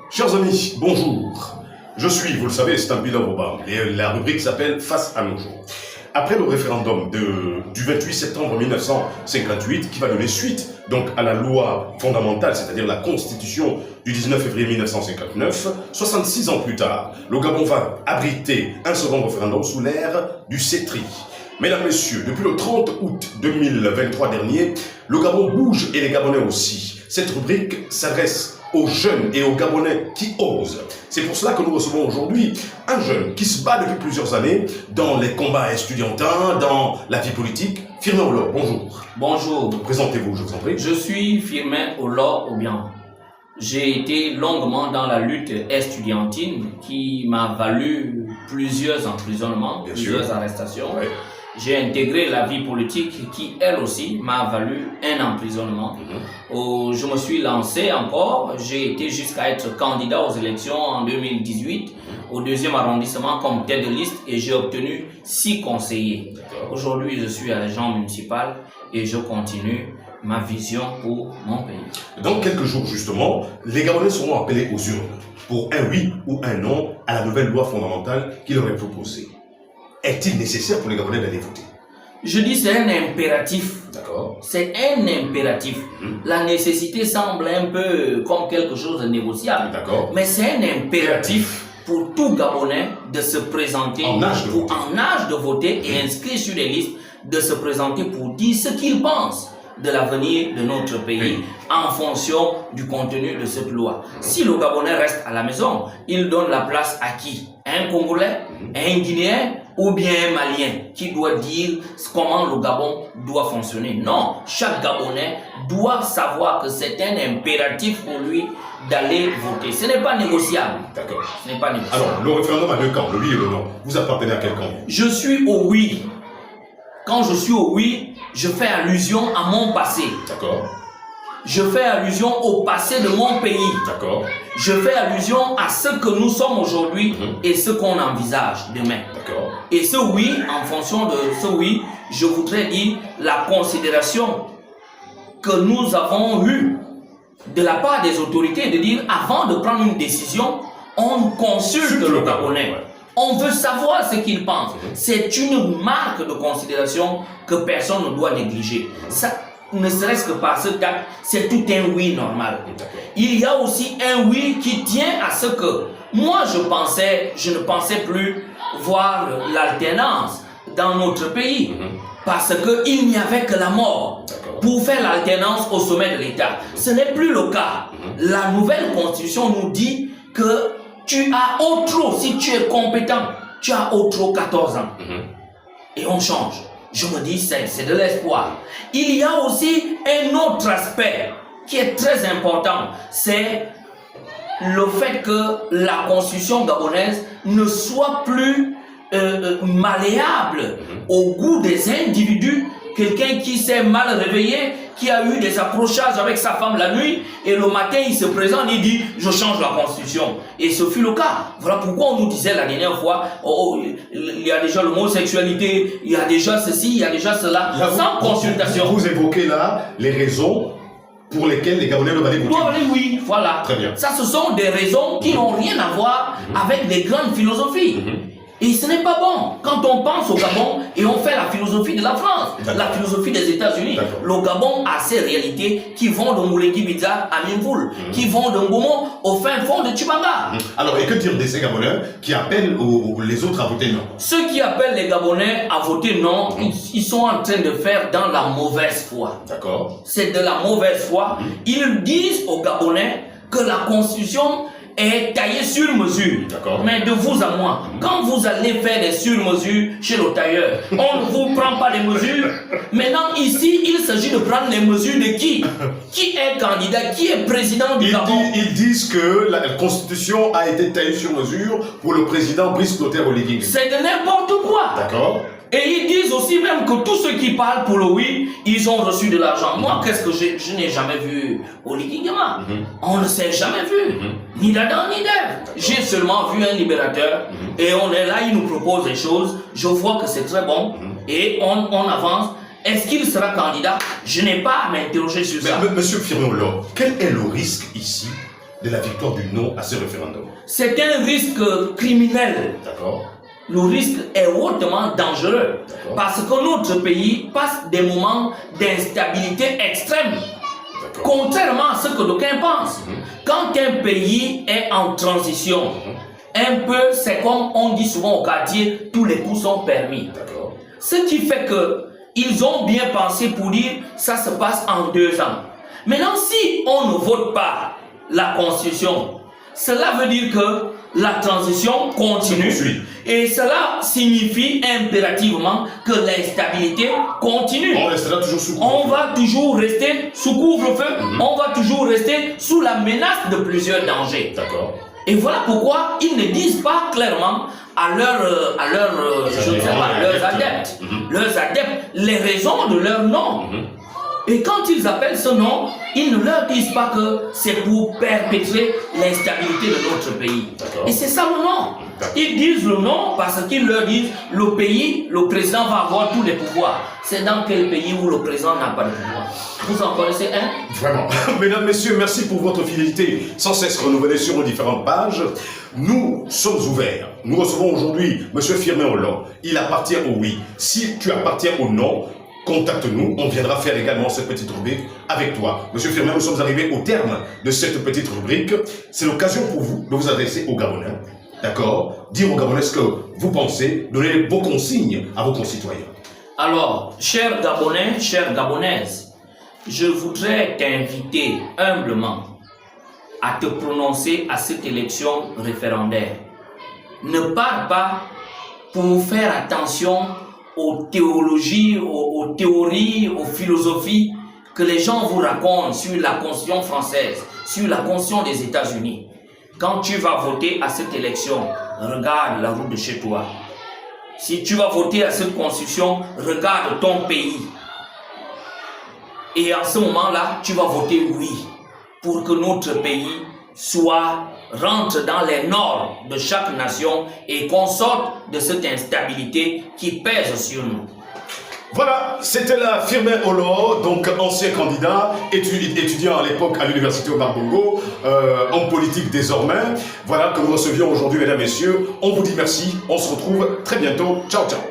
Chers amis, bonjour. Je suis, vous le savez, Stampila Obama et la rubrique s'appelle Face à nos jours. Après le référendum du 28 septembre 1958 qui va donner suite donc à la loi fondamentale, c'est-à-dire la constitution du 19 février 1959, 66 ans plus tard, le Gabon va abriter un second référendum sous l'ère du CETRI. Mesdames, Messieurs, depuis le 30 août 2023 dernier, le Gabon bouge et les Gabonais aussi. Cette rubrique s'adresse aux jeunes et aux Gabonais qui osent. C'est pour cela que nous recevons aujourd'hui un jeune qui se bat depuis plusieurs années dans les combats estudiantins, dans la vie politique. Firmin Olor, bonjour. Bonjour. Présentez-vous, je vous en prie. Je suis Firmin Olor Obian. J'ai été longuement dans la lutte estudiantine qui m'a valu plusieurs emprisonnements, plusieurs arrestations. Ouais. J'ai intégré la vie politique qui, elle aussi, m'a valu un emprisonnement. Je me suis lancé encore, j'ai été jusqu'à être candidat aux élections en 2018, au 2e arrondissement comme tête de liste et j'ai obtenu 6 conseillers. Aujourd'hui, je suis agent municipal et je continue ma vision pour mon pays. Dans quelques jours, justement, les Gabonais seront appelés aux urnes pour un oui ou un non à la nouvelle loi fondamentale qui leur est proposée. Est-il nécessaire pour les Gabonais d'aller voter? Je dis c'est un impératif. D'accord. C'est un impératif. La nécessité semble un peu comme quelque chose de négociable. D'accord. Mais c'est un impératif pour tout Gabonais de se présenter en âge de voter et inscrit sur les listes, de se présenter pour dire ce qu'il pense de l'avenir de notre pays en fonction du contenu de cette loi. Si le Gabonais reste à la maison, il donne la place à qui? Un Congolais, un Guinéen ou bien un Malien qui doit dire comment le Gabon doit fonctionner. Non, chaque Gabonais doit savoir que c'est un impératif pour lui d'aller voter. Ce n'est pas négociable. D'accord. Ce n'est pas négociable. Alors, le référendum a 2 camps, le oui et le non. Vous appartenez à quel camp? Je suis au oui. Quand je suis au oui, je fais allusion à mon passé. D'accord. Je fais allusion au passé de mon pays. D'accord. Je fais allusion à ce que nous sommes aujourd'hui et ce qu'on envisage demain. D'accord. Et ce oui, en fonction de ce oui, je voudrais dire la considération que nous avons eue de la part des autorités de dire avant de prendre une décision, on consulte le Gabonais. On veut savoir ce qu'il pense. C'est une marque de considération que personne ne doit négliger. Ça, ne serait-ce que par ce cas, c'est tout un oui normal. Il y a aussi un oui qui tient à ce que moi je ne pensais plus voir l'alternance dans notre pays. Parce qu'il n'y avait que la mort pour faire l'alternance au sommet de l'État. Ce n'est plus le cas. La nouvelle constitution nous dit que tu as au trop, si tu es compétent, tu as au trop 14 ans. Et on change. Je me dis, c'est de l'espoir. Il y a aussi un autre aspect qui est très important. C'est le fait que la constitution gabonaise ne soit plus malléable au goût des individus. Quelqu'un qui s'est mal réveillé, qui a eu des accrochages avec sa femme la nuit, et le matin il se présente, il dit je change la constitution. Et ce fut le cas. Voilà pourquoi on nous disait la dernière fois, il y a déjà l'homosexualité, il y a déjà ceci, il y a déjà cela, sans consultation. Vous évoquez là les raisons pour lesquelles les Gabonais doivent aller voter. Oui, voilà. Très bien. Ça, ce sont des raisons qui n'ont rien à voir avec les grandes philosophies. Et ce n'est pas bon. Quand on pense au Gabon et on fait la philosophie de la France, la philosophie des États-Unis, le Gabon a ces réalités qui vont de Moulengi-Biza à Mimboul, qui vont de Ngomon au fin fond de Tchibanga. Alors, et que dire de ces Gabonais qui appellent les autres à voter non? Ceux qui appellent les Gabonais à voter non, ils sont en train de faire dans la mauvaise foi. D'accord. C'est de la mauvaise foi. Ils disent aux Gabonais que la Constitution est taillé sur mesure. Mais de vous à moi, quand vous allez faire des sur-mesures chez le tailleur, on ne vous prend pas les mesures. Maintenant, ici, il s'agit de prendre les mesures de qui? Qui est candidat? Qui est président du Gabon? Ils disent que la Constitution a été taillée sur mesure pour le président Brice Clotaire Oligui. C'est de n'importe quoi. D'accord. Et ils disent aussi même que tous ceux qui parlent pour le oui, ils ont reçu de l'argent. Moi, qu'est-ce que je n'ai jamais vu Oligui Nguema. On ne s'est jamais vu. Ni d'Adam, ni d'Ève. J'ai seulement vu un libérateur. Et on est là, il nous propose des choses. Je vois que c'est très bon. Et on avance. Est-ce qu'il sera candidat? Je n'ai pas à m'interroger sur ça. Monsieur Firmin Olor, quel est le risque ici de la victoire du non à ce référendum? C'est un risque criminel. D'accord. Le risque est hautement dangereux parce que notre pays passe des moments d'instabilité extrême. Contrairement à ce que d'aucuns pensent. Quand un pays est en transition, un peu, c'est comme on dit souvent au quartier, tous les coups sont permis. Ce qui fait que ils ont bien pensé pour dire ça se passe en 2 ans. Maintenant, si on ne vote pas la Constitution, cela veut dire que la transition continue et cela signifie impérativement que l'instabilité continue. On restera toujours sous couvre-feu. On va toujours rester sous couvre-feu, on va toujours rester sous la menace de plusieurs dangers. D'accord. Et voilà pourquoi ils ne disent pas clairement à leurs adeptes les raisons de leur nom. Et quand ils appellent ce nom, ils ne leur disent pas que c'est pour perpétrer l'instabilité de notre pays. Et c'est ça le nom. Ils disent le nom parce qu'ils leur disent le pays, le président va avoir tous les pouvoirs. C'est dans quel pays où le président n'a pas de pouvoir? Vous en connaissez un? Vraiment. Mesdames, Messieurs, merci pour votre fidélité sans cesse renouvelée sur nos différentes pages. Nous sommes ouverts. Nous recevons aujourd'hui M. Firmin Hollande. Il appartient au oui. Si tu appartiens au non, contacte-nous, on viendra faire également cette petite rubrique avec toi. Monsieur Firmin, nous sommes arrivés au terme de cette petite rubrique. C'est l'occasion pour vous de vous adresser aux Gabonais. D'accord? Dire aux Gabonais ce que vous pensez, donner vos consignes à vos concitoyens. Alors, chers Gabonais, chères Gabonaises, je voudrais t'inviter humblement à te prononcer à cette élection référendaire. Ne pars pas pour faire attention aux théologies, aux théories, aux philosophies que les gens vous racontent sur la Constitution française, sur la Constitution des États-Unis. Quand tu vas voter à cette élection, regarde la route de chez toi. Si tu vas voter à cette Constitution, regarde ton pays. Et en ce moment-là, tu vas voter oui, pour que notre pays rentre dans les normes de chaque nation et qu'on sorte de cette instabilité qui pèse sur nous. Voilà, c'était là Firmin Hollande, donc ancien candidat, étudiant à l'époque à l'université Omar Bongo, en politique désormais. Voilà que nous recevions aujourd'hui, mesdames, messieurs. On vous dit merci, on se retrouve très bientôt. Ciao, ciao.